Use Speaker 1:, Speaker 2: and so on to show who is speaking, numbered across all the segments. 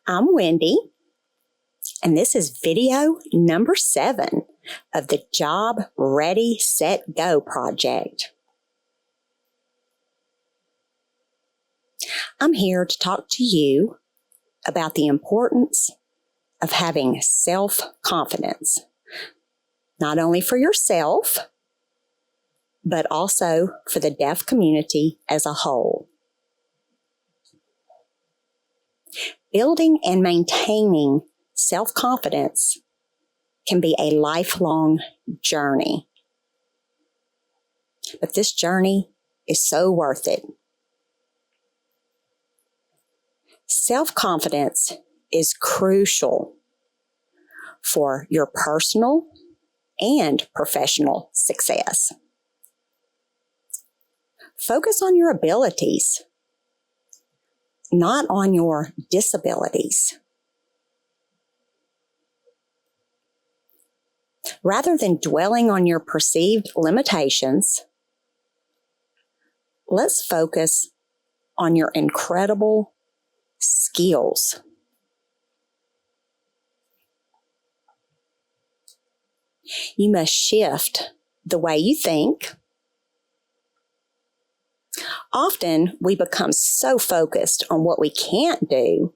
Speaker 1: I'm Wendy, and this is video number 7 of the Job Ready, Set, Go project. I'm here to talk to you about the importance of having self-confidence, not only for yourself, but also for the deaf community as a whole. Building and maintaining self-confidence can be a lifelong journey, but this journey is so worth it. Self-confidence is crucial for your personal and professional success. Focus on your abilities, not on your disabilities. Rather than dwelling on your perceived limitations, let's focus on your incredible skills. You must shift the way you think. Often we become so focused on what we can't do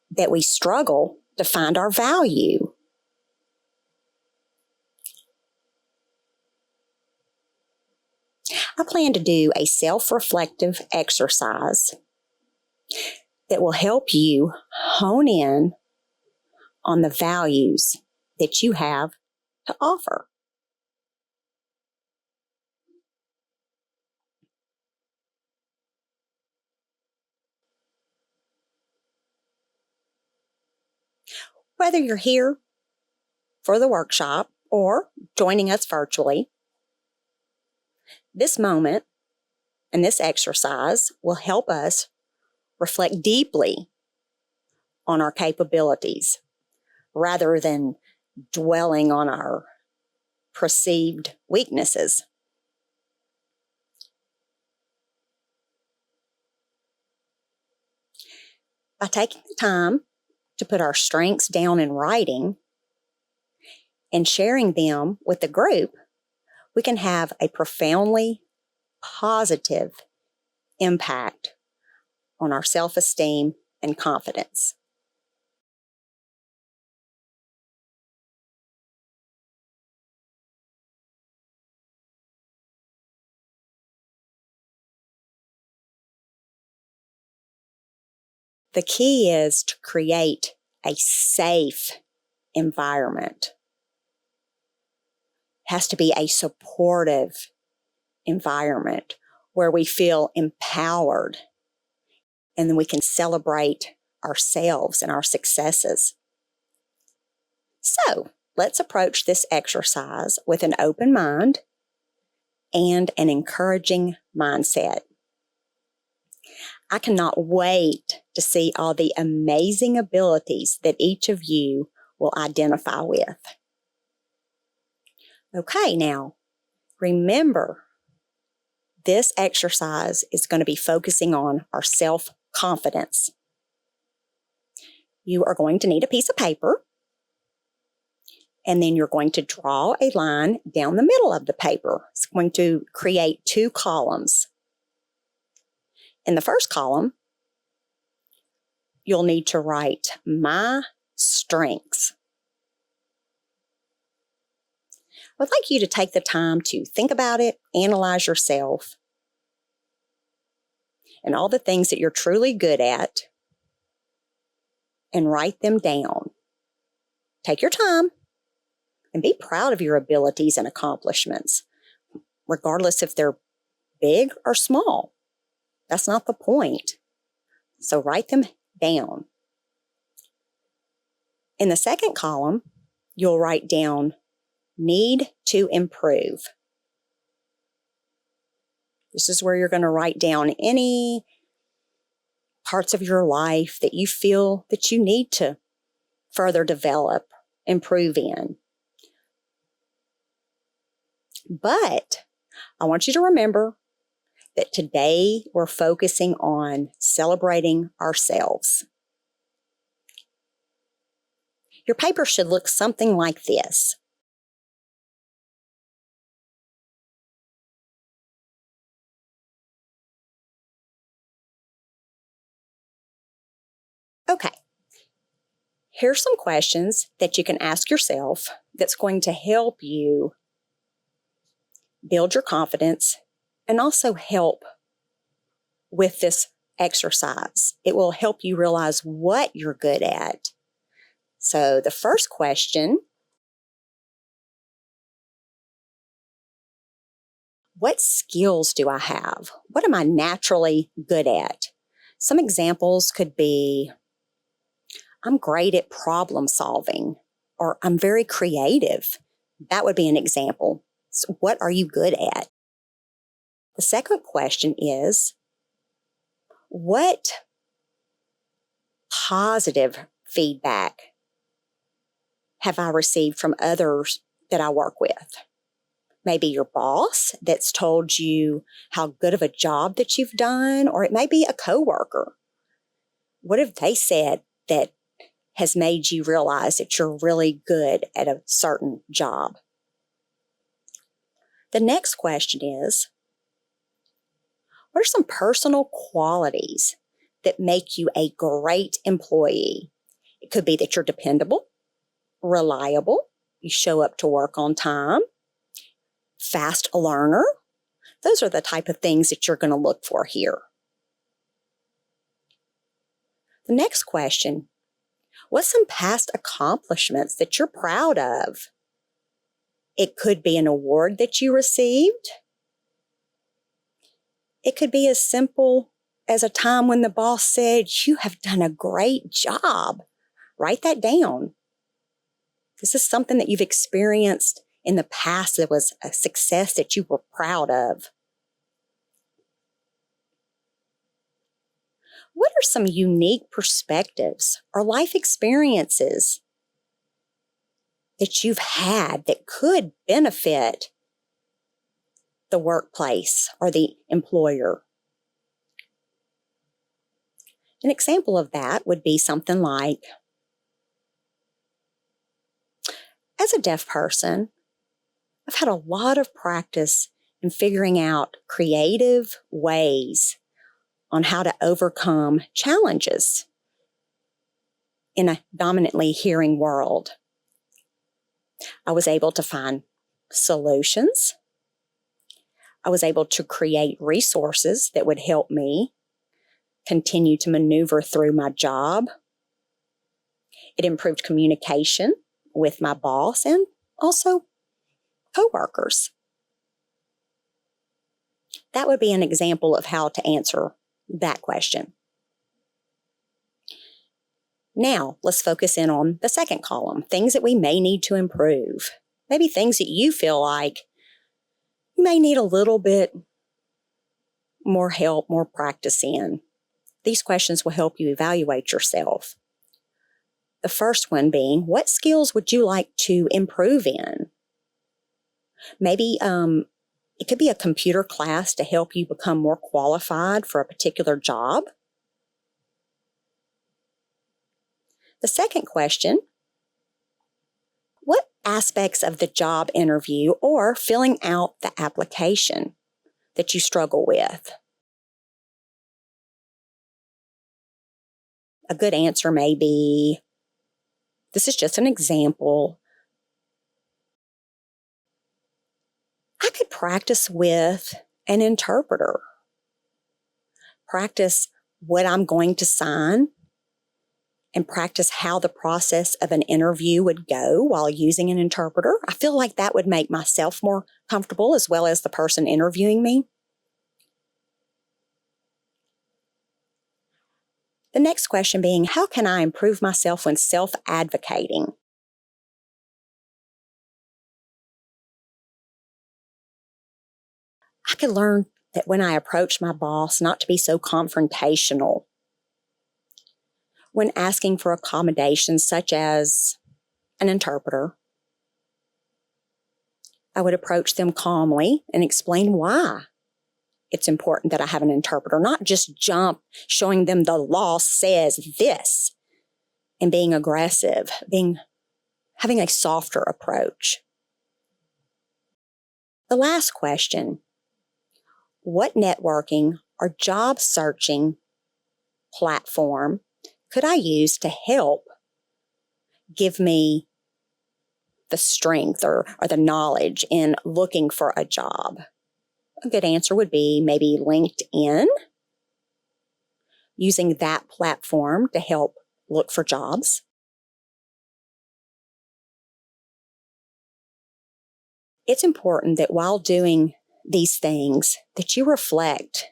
Speaker 1: that we struggle to find our value. I plan to do a self-reflective exercise that will help you hone in on the values that you have to offer. Whether you're here for the workshop or joining us virtually, this moment and this exercise will help us reflect deeply on our capabilities rather than dwelling on our perceived weaknesses. By taking the time to put our strengths down in writing and sharing them with the group, we can have a profoundly positive impact on our self-esteem and confidence. The key is to create a safe environment. It has to be a supportive environment where we feel empowered and then we can celebrate ourselves and our successes. So let's approach this exercise with an open mind and an encouraging mindset. I cannot wait to see all the amazing abilities that each of you will identify with. Okay, now, remember, this exercise is going to be focusing on our self-confidence. You are going to need a piece of paper, and then you're going to draw a line down the middle of the paper. It's going to create 2 columns. In the first column, you'll need to write my strengths. I'd like you to take the time to think about it, analyze yourself, and all the things that you're truly good at, and write them down. Take your time and be proud of your abilities and accomplishments, regardless if they're big or small. That's not the point. So write them down. In the second column, you'll write down need to improve. This is where you're going to write down any parts of your life that you feel that you need to further develop, improve in. But I want you to remember that today we're focusing on celebrating ourselves. Your paper should look something like this. Okay, here's some questions that you can ask yourself that's going to help you build your confidence and also help with this exercise. It will help you realize what you're good at. So the first question, what skills do I have? What am I naturally good at? Some examples could be, I'm great at problem solving, or I'm very creative. That would be an example. So what are you good at? The second question is, what positive feedback have I received from others that I work with? Maybe your boss that's told you how good of a job that you've done, or it may be a coworker. What have they said that has made you realize that you're really good at a certain job? The next question is, what are some personal qualities that make you a great employee? It could be that you're dependable, reliable, you show up to work on time, fast learner. Those are the type of things that you're going to look for here. The next question, what's some past accomplishments that you're proud of? It could be an award that you received. It could be as simple as a time when the boss said, you have done a great job. Write that down. This is something that you've experienced in the past that was a success that you were proud of. What are some unique perspectives or life experiences that you've had that could benefit the workplace or the employer? An example of that would be something like, as a deaf person, I've had a lot of practice in figuring out creative ways on how to overcome challenges in a dominantly hearing world. I was able to find solutions. I was able to create resources that would help me continue to maneuver through my job. It improved communication with my boss and also coworkers. That would be an example of how to answer that question. Now, let's focus in on the second column, things that we may need to improve. Maybe things that you feel like you may need a little bit more help, more practice in. These questions will help you evaluate yourself. The first one being, what skills would you like to improve in? Maybe it could be a computer class to help you become more qualified for a particular job. The second question, what aspects of the job interview or filling out the application that you struggle with? A good answer may be, this is just an example. I could practice with an interpreter. Practice what I'm going to sign and practice how the process of an interview would go while using an interpreter. I feel like that would make myself more comfortable as well as the person interviewing me. The next question being, how can I improve myself when self-advocating? I could learn that when I approach my boss, not to be so confrontational. When asking for accommodations such as an interpreter, I would approach them calmly and explain why it's important that I have an interpreter, not just jump showing them the law says this and being aggressive, being having a softer approach. The last question: what networking or job searching platform could I use to help give me the strength or the knowledge in looking for a job? A good answer would be maybe LinkedIn, using that platform to help look for jobs. It's important that while doing these things, that you reflect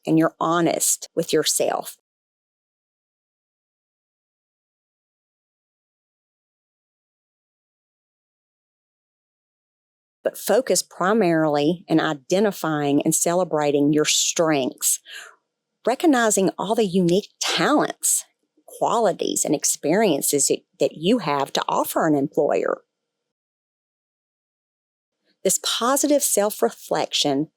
Speaker 1: and you're honest with yourself. But focus primarily in identifying and celebrating your strengths, recognizing all the unique talents, qualities, and experiences that you have to offer an employer. This positive self-reflection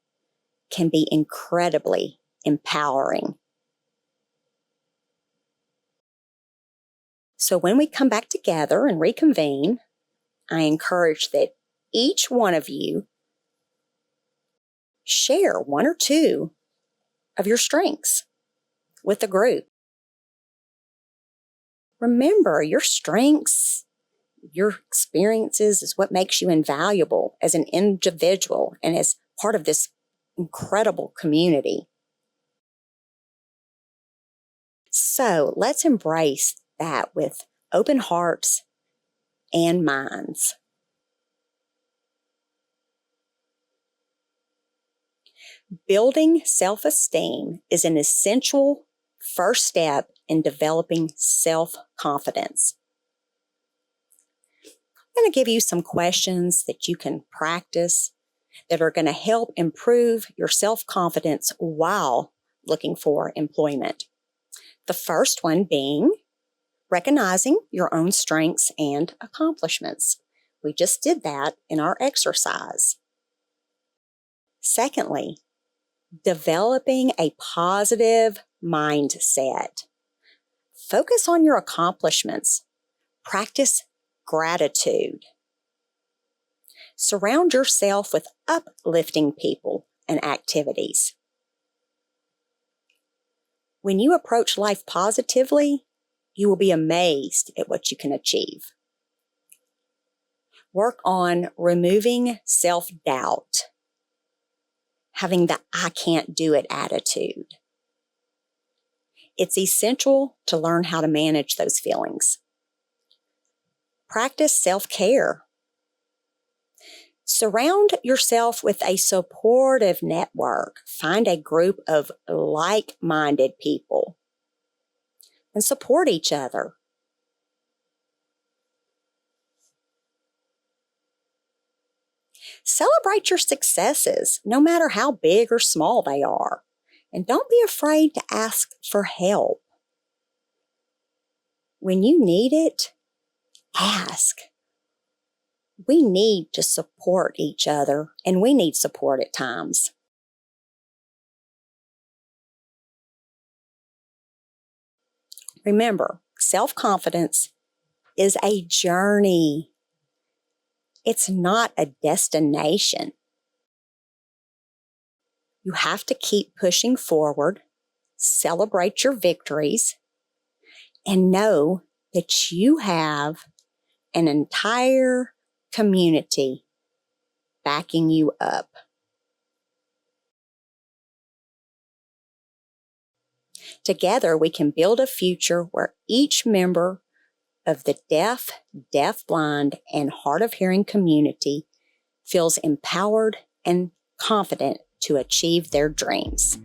Speaker 1: can be incredibly empowering. So when we come back together and reconvene, I encourage that each one of you share one or two of your strengths with the group. Remember, your strengths, your experiences is what makes you invaluable as an individual and as part of this incredible community. So let's embrace that with open hearts and minds. Building self-esteem is an essential first step in developing self-confidence. I'm going to give you some questions that you can practice that are going to help improve your self-confidence while looking for employment. The first one being recognizing your own strengths and accomplishments. We just did that in our exercise. Secondly, developing a positive mindset. Focus on your accomplishments. Practice gratitude. Surround yourself with uplifting people and activities. When you approach life positively, you will be amazed at what you can achieve. Work on removing self-doubt, having the I can't do it attitude. It's essential to learn how to manage those feelings. Practice self-care. Surround yourself with a supportive network. Find a group of like-minded people and support each other. Celebrate your successes, no matter how big or small they are. And don't be afraid to ask for help. When you need it, ask. We need to support each other, and we need support at times. Remember, self-confidence is a journey. It's not a destination. You have to keep pushing forward, celebrate your victories, and know that you have an entire community backing you up. Together, we can build a future where each member of the deaf, deafblind, and hard of hearing community feels empowered and confident to achieve their dreams.